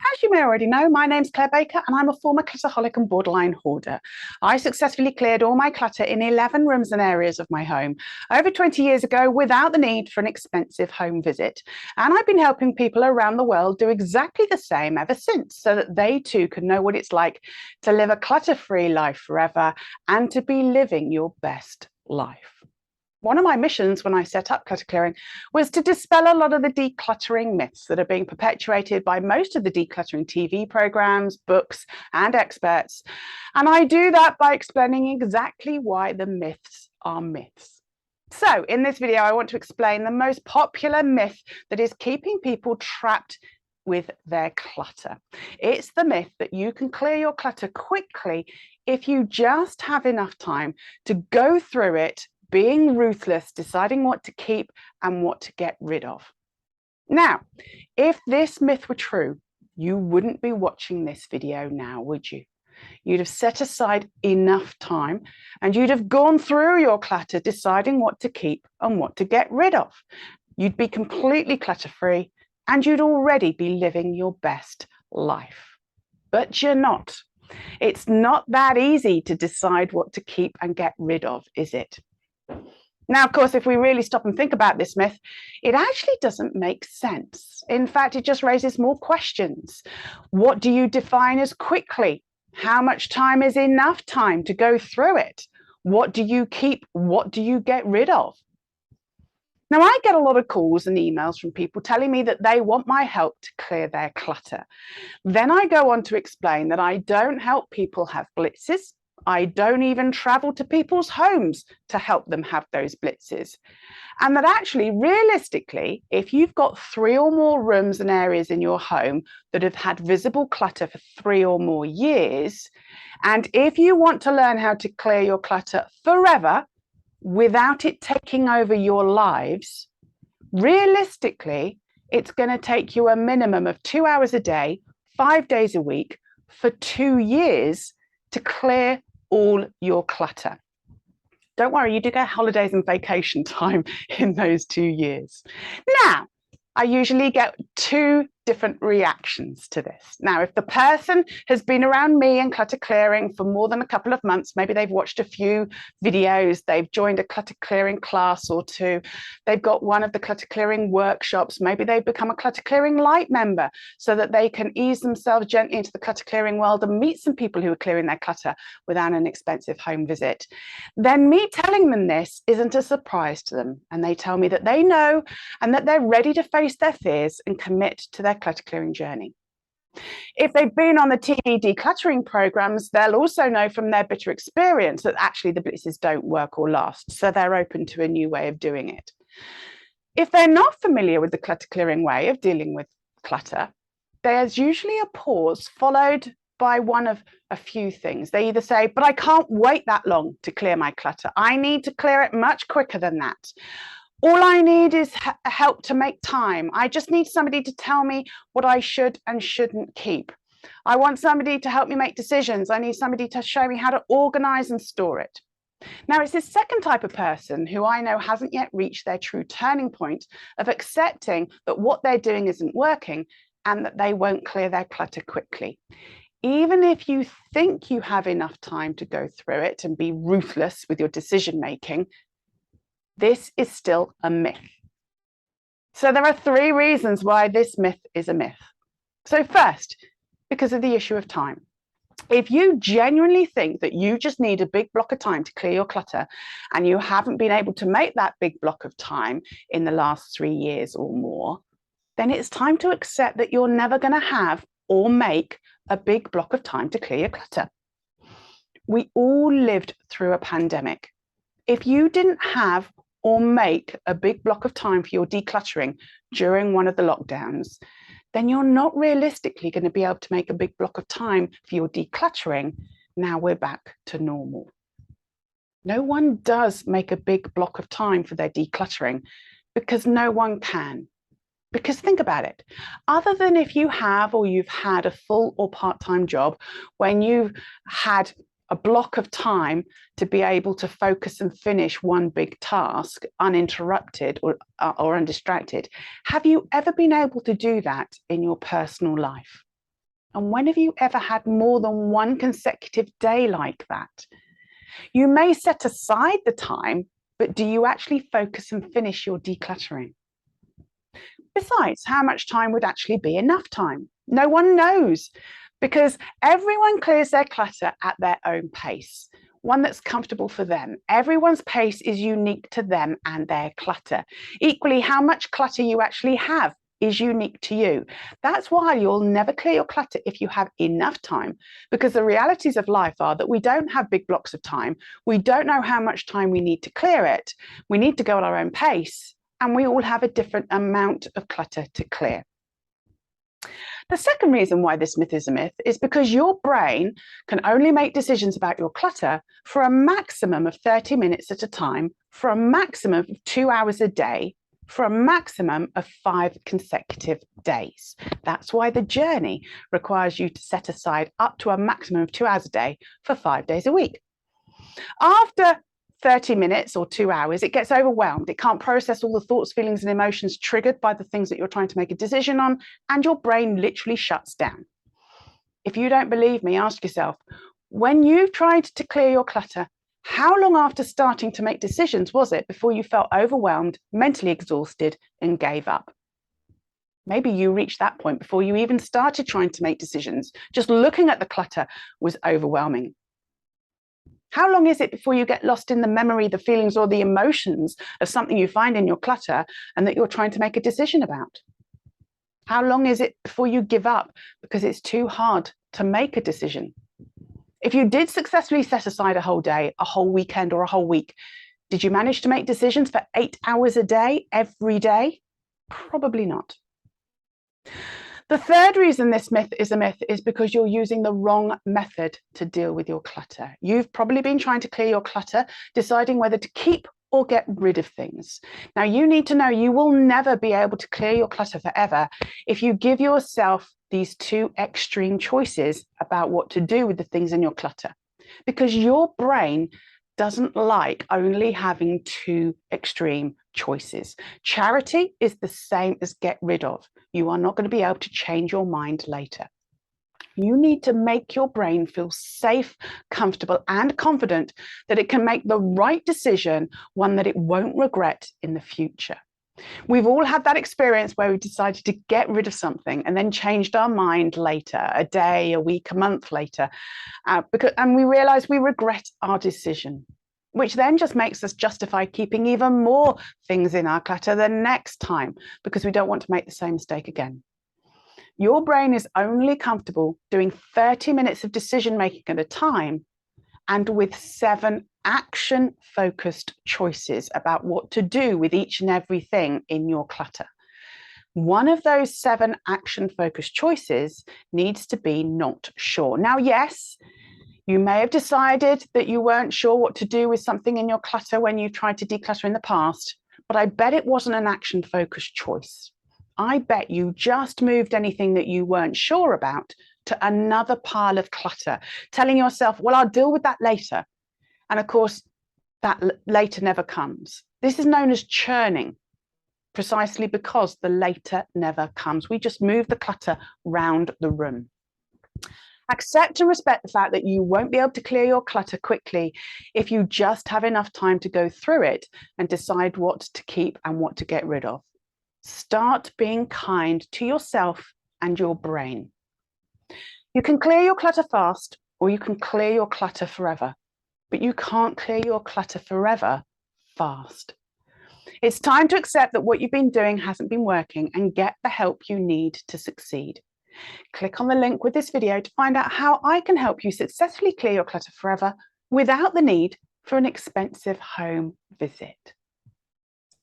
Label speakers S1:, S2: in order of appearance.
S1: As you may already know, my name's Clare Baker and I'm a former clutterholic and borderline hoarder. I successfully cleared all my clutter in 11 rooms and areas of my home over 20 years ago without the need for an expensive home visit. And I've been helping people around the world do exactly the same ever since, so that they too can know what it's like to live a clutter-free life forever and to be living your best life. One of my missions when I set up Clutter Clearing was to dispel a lot of the decluttering myths that are being perpetuated by most of the decluttering TV programs, books, and experts. And I do that by explaining exactly why the myths are myths. So in this video, I want to explain the most popular myth that is keeping people trapped with their clutter. It's the myth that you can clear your clutter quickly if you just have enough time to go through it, being ruthless, deciding what to keep and what to get rid of. Now, if this myth were true, you wouldn't be watching this video now, would you? You'd have set aside enough time and you'd have gone through your clutter, deciding what to keep and what to get rid of. You'd be completely clutter-free and you'd already be living your best life. But you're not. It's not that easy to decide what to keep and get rid of, is it? Now, of course, if we really stop and think about this myth, it actually doesn't make sense. In fact, it just raises more questions. What do you define as quickly? How much time is enough time to go through it? What do you keep? What do you get rid of? Now, I get a lot of calls and emails from people telling me that they want my help to clear their clutter. Then I go on to explain that I don't help people have blitzes. I don't even travel to people's homes to help them have those blitzes. And that actually, realistically, if you've got 3 or more rooms and areas in your home that have had visible clutter for 3 or more years, and if you want to learn how to clear your clutter forever without it taking over your lives, realistically, it's going to take you a minimum of 2 hours a day, 5 days a week for 2 years to clear all your clutter. Don't worry, you do get holidays and vacation time in those 2 years. Now, I usually get 2 different reactions to this. Now, if the person has been around me and clutter clearing for more than a couple of months, maybe they've watched a few videos, they've joined a clutter clearing class or 2, they've got one of the clutter clearing workshops, maybe they've become a clutter clearing light member so that they can ease themselves gently into the clutter clearing world and meet some people who are clearing their clutter without an expensive home visit. Then me telling them this isn't a surprise to them, and they tell me that they know and that they're ready to face their fears and commit to their clutter clearing journey. If they've been on the TV decluttering programs, they'll also know from their bitter experience that actually the blitzes don't work or last, so they're open to a new way of doing it. If they're not familiar with the clutter clearing way of dealing with clutter, there's usually a pause followed by one of a few things. They either say, but I can't wait that long to clear my clutter. I need to clear it much quicker than that. All I need is help to make time. I just need somebody to tell me what I should and shouldn't keep. I want somebody to help me make decisions. I need somebody to show me how to organize and store it. Now, it's this second type of person who I know hasn't yet reached their true turning point of accepting that what they're doing isn't working and that they won't clear their clutter quickly. Even if you think you have enough time to go through it and be ruthless with your decision making, this is still a myth. So there are 3 reasons why this myth is a myth. So first, because of the issue of time. If you genuinely think that you just need a big block of time to clear your clutter and you haven't been able to make that big block of time in the last 3 years or more, then it's time to accept that you're never going to have or make a big block of time to clear your clutter. We all lived through a pandemic. If you didn't have or make a big block of time for your decluttering during one of the lockdowns, then you're not realistically going to be able to make a big block of time for your decluttering. Now we're back to normal. No one does make a big block of time for their decluttering because no one can. Because think about it, other than if you have or you've had a full or part-time job when you've had a block of time to be able to focus and finish one big task uninterrupted or undistracted. Have you ever been able to do that in your personal life? And when have you ever had more than one consecutive day like that? You may set aside the time, but do you actually focus and finish your decluttering? Besides, how much time would actually be enough time? No one knows, because everyone clears their clutter at their own pace, one that's comfortable for them. Everyone's pace is unique to them and their clutter. Equally, how much clutter you actually have is unique to you. That's why you'll never clear your clutter if you have enough time, because the realities of life are that we don't have big blocks of time. We don't know how much time we need to clear it. We need to go at our own pace, and we all have a different amount of clutter to clear. The second reason why this myth is a myth is because your brain can only make decisions about your clutter for a maximum of 30 minutes at a time, for a maximum of 2 hours a day, for a maximum of 5 consecutive days. That's why the journey requires you to set aside up to a maximum of 2 hours a day for 5 days a week. After 30 minutes or 2 hours, it gets overwhelmed. It can't process all the thoughts, feelings, and emotions triggered by the things that you're trying to make a decision on, and your brain literally shuts down. If you don't believe me, ask yourself, when you tried to clear your clutter, how long after starting to make decisions was it before you felt overwhelmed, mentally exhausted, and gave up? Maybe you reached that point before you even started trying to make decisions. Just looking at the clutter was overwhelming. How long is it before you get lost in the memory, the feelings, or the emotions of something you find in your clutter and that you're trying to make a decision about? How long is it before you give up because it's too hard to make a decision? If you did successfully set aside a whole day, a whole weekend, or a whole week, did you manage to make decisions for 8 hours a day, every day? Probably not. The third reason this myth is a myth is because you're using the wrong method to deal with your clutter. You've probably been trying to clear your clutter, deciding whether to keep or get rid of things. Now, you need to know you will never be able to clear your clutter forever if you give yourself these two extreme choices about what to do with the things in your clutter, because your brain doesn't like only having two extreme choices. Charity is the same as get rid of. You are not going to be able to change your mind later. You need to make your brain feel safe, comfortable, and confident that it can make the right decision, one that it won't regret in the future. We've all had that experience where we decided to get rid of something and then changed our mind later, a day, a week, a month later, and we realize we regret our decision, which then just makes us justify keeping even more things in our clutter the next time because we don't want to make the same mistake again. Your brain is only comfortable doing 30 minutes of decision making at a time and with 7 action-focused choices about what to do with each and everything in your clutter. One of those 7 action-focused choices needs to be not sure. Now, yes, you may have decided that you weren't sure what to do with something in your clutter when you tried to declutter in the past, but I bet it wasn't an action-focused choice. I bet you just moved anything that you weren't sure about to another pile of clutter, telling yourself, well, I'll deal with that later. And of course, that later never comes. This is known as churning, precisely because the later never comes. We just move the clutter round the room. Accept and respect the fact that you won't be able to clear your clutter quickly if you just have enough time to go through it and decide what to keep and what to get rid of. Start being kind to yourself and your brain. You can clear your clutter fast, or you can clear your clutter forever, but you can't clear your clutter forever fast. It's time to accept that what you've been doing hasn't been working and get the help you need to succeed. Click on the link with this video to find out how I can help you successfully clear your clutter forever without the need for an expensive home visit.